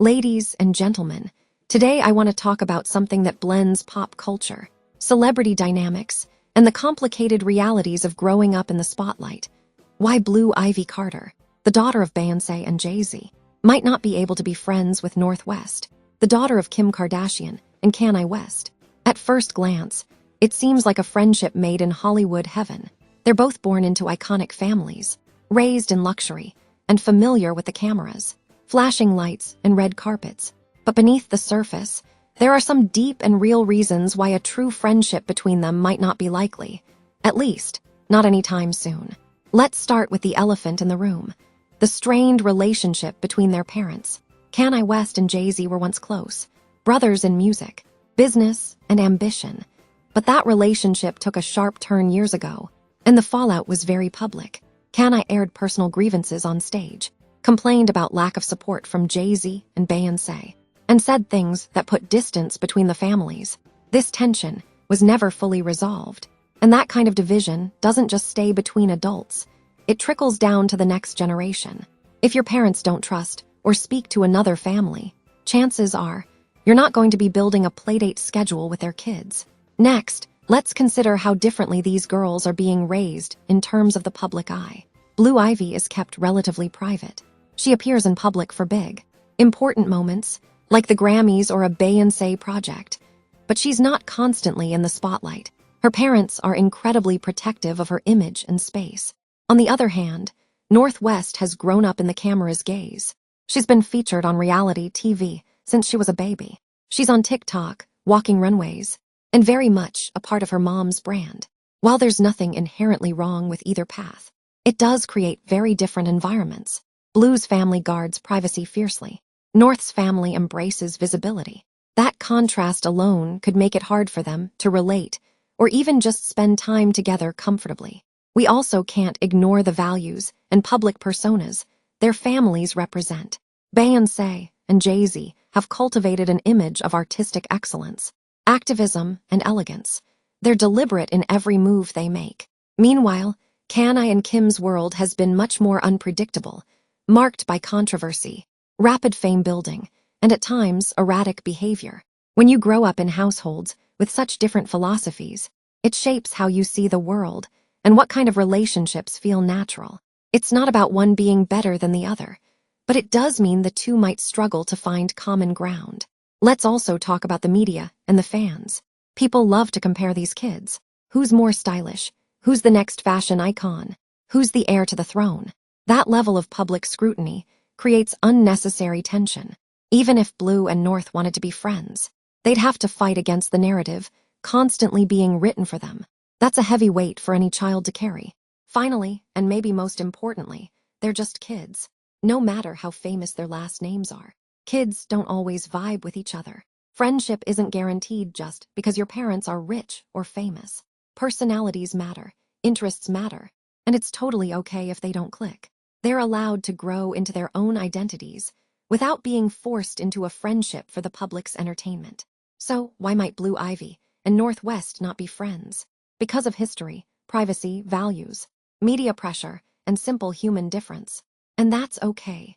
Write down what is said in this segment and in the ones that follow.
Ladies and gentlemen, today I want to talk about something that blends pop culture, celebrity dynamics, and the complicated realities of growing up in the spotlight. Why Blue Ivy Carter, the daughter of Beyoncé and Jay-Z, might not be able to be friends with North West, the daughter of Kim Kardashian and Kanye West. At first glance, it seems like a friendship made in Hollywood heaven. They're both born into iconic families, raised in luxury, and familiar with the cameras, flashing lights, and red carpets. But beneath the surface, there are some deep and real reasons why a true friendship between them might not be likely. At least, not anytime soon. Let's start with the elephant in the room. The strained relationship between their parents. Kanye West and Jay-Z were once close, brothers in music, business, and ambition. But that relationship took a sharp turn years ago, and the fallout was very public. Kanye aired personal grievances on stage, complained about lack of support from Jay-Z and Beyoncé, and said things that put distance between the families. This tension was never fully resolved, and that kind of division doesn't just stay between adults. It trickles down to the next generation. If your parents don't trust or speak to another family, chances are you're not going to be building a playdate schedule with their kids. Next, let's consider how differently these girls are being raised in terms of the public eye. Blue Ivy is kept relatively private. She appears in public for big, important moments, like the Grammys or a Beyoncé project. But she's not constantly in the spotlight. Her parents are incredibly protective of her image and space. On the other hand, North West has grown up in the camera's gaze. She's been featured on reality TV since she was a baby. She's on TikTok, walking runways, and very much a part of her mom's brand. While there's nothing inherently wrong with either path, it does create very different environments. Blue's family guards privacy fiercely. North's family embraces visibility. That contrast alone could make it hard for them to relate or even just spend time together comfortably. We also can't ignore the values and public personas their families represent. Beyoncé and Jay-Z have cultivated an image of artistic excellence, activism, and elegance. They're deliberate in every move they make. Meanwhile, Kanye and Kim's world has been much more unpredictable, marked by controversy, rapid fame building, and at times erratic behavior. When you grow up in households with such different philosophies, it shapes how you see the world and what kind of relationships feel natural. It's not about one being better than the other, but it does mean the two might struggle to find common ground. Let's also talk about the media and the fans. People love to compare these kids. Who's more stylish? Who's the next fashion icon? Who's the heir to the throne? That level of public scrutiny creates unnecessary tension. Even if Blue and North wanted to be friends, they'd have to fight against the narrative constantly being written for them. That's a heavy weight for any child to carry. Finally, and maybe most importantly, they're just kids. No matter how famous their last names are, kids don't always vibe with each other. Friendship isn't guaranteed just because your parents are rich or famous. Personalities matter, interests matter, and it's totally okay if they don't click. They're allowed to grow into their own identities without being forced into a friendship for the public's entertainment. So, why might Blue Ivy and North West not be friends? Because of history, privacy, values, media pressure, and simple human difference. And that's okay.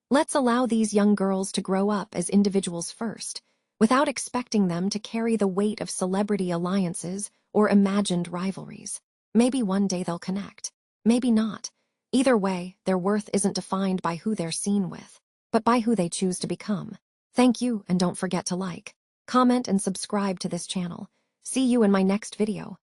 Let's allow these young girls to grow up as individuals first, without expecting them to carry the weight of celebrity alliances or imagined rivalries. Maybe one day they'll connect. Maybe not. Either way, their worth isn't defined by who they're seen with, but by who they choose to become. Thank you, and don't forget to like, comment, and subscribe to this channel. See you in my next video.